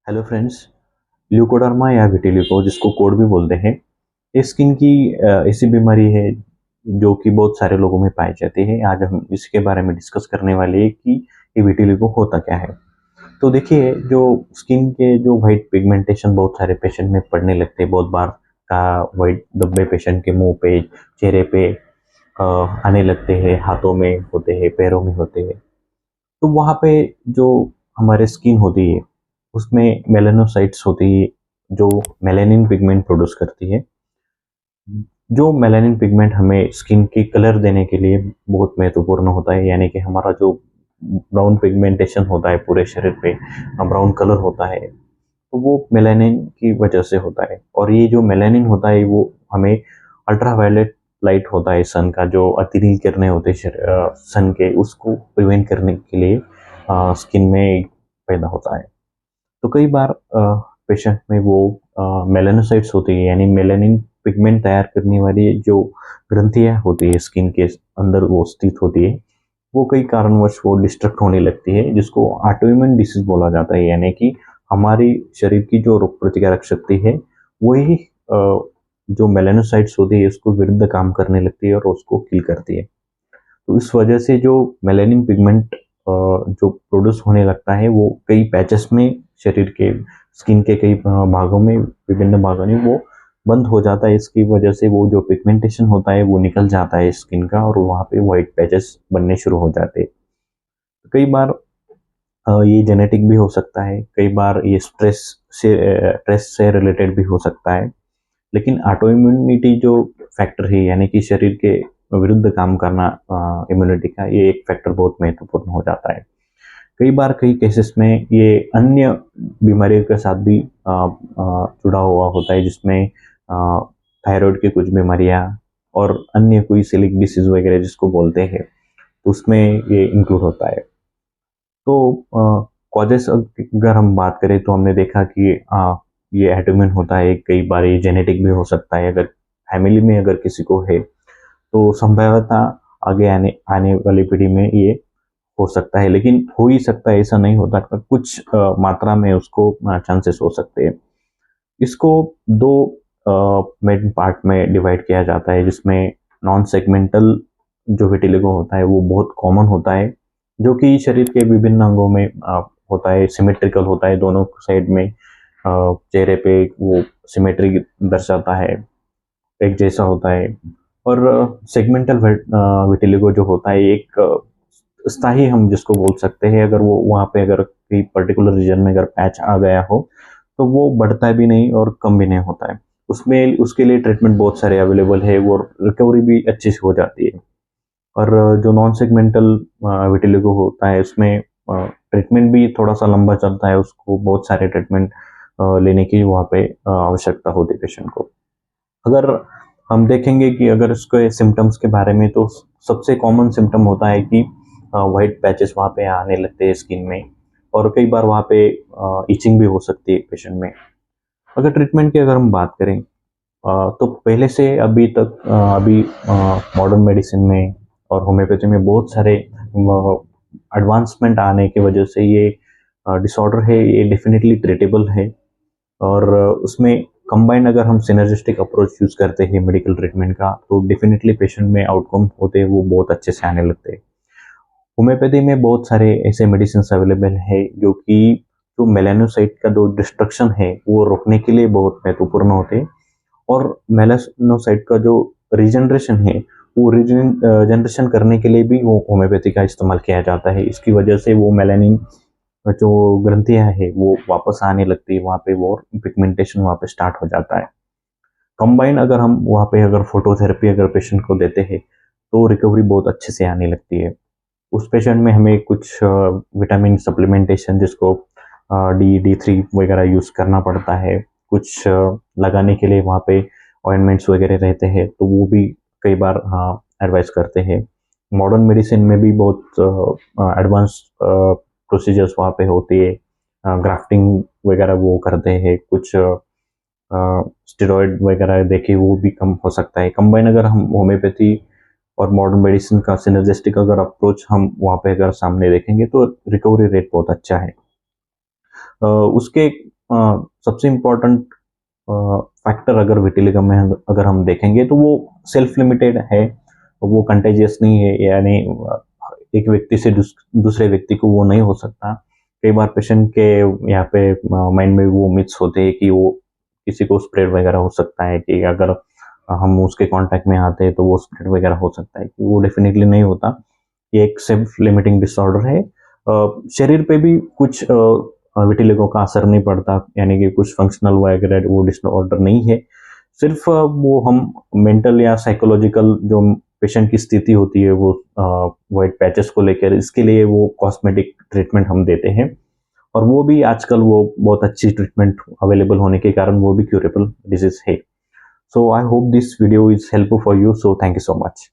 Hello friends. Leucoderma या vitiligo जिसको code भी बोलते हैं, ये स्किन की ऐसी बीमारी है जो कि बहुत सारे लोगों में पाई जाती है। आज हम इसके बारे में डिस्कस करने वाले हैं कि ये विटिलिगो होता क्या है। तो देखिए, जो स्किन के जो वाइट पिगमेंटेशन बहुत सारे पेशेंट में पड़ने लगते हैं बहुत बार। का वाइट धब्बे पेशेंट के मुंह पे, चेहरे पे आने लगते हैं, हाथों में होते हैं, पैरों में होते हैं। तो वहाँ पे जो हमारे स्किन होती है उसमें मेलानोसाइट्स होती है जो मेलानिन पिगमेंट प्रोड्यूस करती है। जो मेलानिन पिगमेंट हमें स्किन की कलर देने के लिए बहुत महत्वपूर्ण होता है, यानी कि हमारा जो ब्राउन पिगमेंटेशन होता है पूरे शरीर पे, ब्राउन कलर होता है, तो वो मेलानिन की वजह से होता है। और ये जो मेलानिन होता है वो हमें अल्ट्रावायलेट लाइट होता है सन का, जो अतिनील किरणें होते हैं सन के, उसको प्रिवेंट करने के लिए स्किन में पैदा होता है। तो कई बार पेशेंट में वो मेलानोसाइट्स होती है, यानी मेलानिन पिगमेंट तैयार करने वाली जो ग्रंथियां होती है स्किन के अंदर वो स्थित होती है, वो कई कारणवश वो डिस्ट्रक्ट होने लगती है, जिसको ऑटोइम्यून डिसीज बोला जाता है। यानी कि हमारी शरीर की जो रोग प्रतिकारक शक्ति है वही जो मेलानोसाइट्स होती है उसको विरुद्ध काम करने लगती है और उसको किल करती है। तो इस वजह से जो मेलानिन पिगमेंट जो प्रोड्यूस होने लगता है वो कई पैचेस में शरीर के स्किन के कई भागों में, विभिन्न भागों में वो बंद हो जाता है। इसकी वजह से वो जो पिगमेंटेशन होता है वो निकल जाता है स्किन का, और वहाँ पे वाइट पैचेस बनने शुरू हो जाते हैं। कई बार ये जेनेटिक भी हो सकता है, कई बार ये स्ट्रेस से रिलेटेड भी हो सकता है। लेकिन ऑटो इम्यूनिटी जो फैक्टर है, यानी कि शरीर के विरुद्ध काम करना इम्यूनिटी का, ये एक फैक्टर बहुत महत्वपूर्ण हो जाता है। कई बार कई केसेस में ये अन्य बीमारियों के साथ भी जुड़ा हुआ होता है, जिसमें थायराइड की कुछ बीमारियां और अन्य कोई सिलिक डिसीज वगैरह जिसको बोलते हैं, तो उसमें ये इंक्लूड होता है। तो कॉजेस अगर हम बात करें तो हमने देखा कि ये एटोमिन होता है, कई बार ये जेनेटिक भी हो सकता है। अगर फैमिली में अगर किसी को है तो संभवतः आगे आने आने वाली पीढ़ी में ये हो सकता है, लेकिन हो ही सकता है, ऐसा नहीं होता। कुछ मात्रा में उसको चांसेस हो सकते हैं। इसको दो मेन पार्ट में डिवाइड किया जाता है, जिसमें नॉन सेगमेंटल जो विटिलिगो होता है वो बहुत कॉमन होता है, जो कि शरीर के विभिन्न अंगों में होता है, सिमेट्रिकल होता है दोनों साइड में। चेहरे पे वो सिमेट्री दर्शाता है, एक जैसा होता है। और सेगमेंटल विटिलिगो जो होता है एक स्थायी, हम जिसको बोल सकते हैं, अगर वो वहाँ पे अगर कोई पर्टिकुलर रीजन में अगर पैच आ गया हो तो वो बढ़ता भी नहीं और कम भी नहीं होता है। उसमें उसके लिए ट्रीटमेंट बहुत सारे अवेलेबल है, वो रिकवरी भी अच्छी से हो जाती है। और जो नॉन सेगमेंटल विटिलिगो होता है उसमें ट्रीटमेंट भी थोड़ा सा लंबा चलता है, उसको बहुत सारे ट्रीटमेंट लेने की वहाँ पे आवश्यकता होती है पेशेंट को। अगर हम देखेंगे कि अगर इसके सिम्टम्स के बारे में, तो सबसे कॉमन सिम्टम होता है कि वाइट पैचेस वहाँ पे आने लगते हैं स्किन में, और कई बार वहाँ पे इचिंग भी हो सकती है पेशेंट में। अगर ट्रीटमेंट की अगर हम बात करें तो पहले से अभी तक अभी मॉडर्न मेडिसिन में और होम्योपैथी में बहुत सारे एडवांसमेंट आने की वजह से ये डिसऑर्डर है, ये डेफिनेटली ट्रीटेबल है। और उसमें कंबाइन अगर हम सिनर्जिस्टिक अप्रोच यूज करते हैं मेडिकल ट्रीटमेंट का, तो डेफिनेटली पेशेंट में आउटकम होते हैं वो बहुत अच्छे से आने लगते हैं। होम्योपैथी में बहुत सारे ऐसे मेडिसिन अवेलेबल है जो कि जो मेलानोसाइट का जो डिस्ट्रक्शन है वो रोकने के लिए बहुत महत्वपूर्ण होते हैं। और मेलानोसाइट का जो रीजनरेशन है वो रीजनरेशन करने के लिए भी वो होम्योपैथी का इस्तेमाल किया जाता है। इसकी वजह से वो मेलानिन जो ग्रंथियां है वो वापस आने लगती है वहाँ पे, वो पिगमेंटेशन वहाँ पे स्टार्ट हो जाता है। कंबाइन अगर हम वहाँ पे अगर फोटोथेरेपी अगर पेशेंट को देते हैं तो रिकवरी बहुत अच्छे से आने लगती है। उस पेशेंट में हमें कुछ विटामिन सप्लीमेंटेशन, जिसको D3 वगैरह यूज करना पड़ता है। कुछ लगाने के लिए वहाँ पे ऑइंटमेंट्स वगैरह रहते हैं, तो वो भी कई बार एडवाइस करते हैं। मॉडर्न मेडिसिन में भी बहुत एडवांस प्रोसीजर्स वहाँ पे होती है। ग्राफ्टिंग वगैरह वो करते हैं, कुछ स्टेरॉइड वगैरह देखे वो भी कम हो सकता है। कंबाइन अगर हम होम्योपैथी और मॉडर्न मेडिसिन का सिनर्जिस्टिक अगर अप्रोच हम वहाँ पे अगर सामने देखेंगे तो रिकवरी रेट बहुत अच्छा है। उसके सबसे इम्पोर्टेंट फैक्टर अगर विटिलिगो में अगर हम देखेंगे तो वो सेल्फ लिमिटेड है, वो कंटेजियस नहीं है, यानी एक व्यक्ति से दूसरे व्यक्ति को वो नहीं हो सकता। कई बार पेशेंट के यहाँ पे माइंड में वो मिथ्स होते हैं कि वो किसी को स्प्रेड वगैरह हो सकता है, कि अगर हम उसके कांटेक्ट में आते हैं तो वो स्प्रेड वगैरह हो सकता है, कि वो डेफिनेटली नहीं होता। ये एक सेल्फ लिमिटिंग डिसऑर्डर है। शरीर पे भी कुछ विटिलिगो का असर नहीं पड़ता, यानी कि कुछ फंक्शनल वगैरह वो डिसऑर्डर नहीं है। सिर्फ वो हम मेंटल या साइकोलॉजिकल जो पेशेंट की स्थिति होती है वो वाइट पैचेस को लेकर, इसके लिए वो कॉस्मेटिक ट्रीटमेंट हम देते हैं, और वो भी आजकल वो बहुत अच्छी ट्रीटमेंट अवेलेबल होने के कारण वो भी क्यूरेबल डिजीज है। So I hope this video is helpful for you, so thank you so much.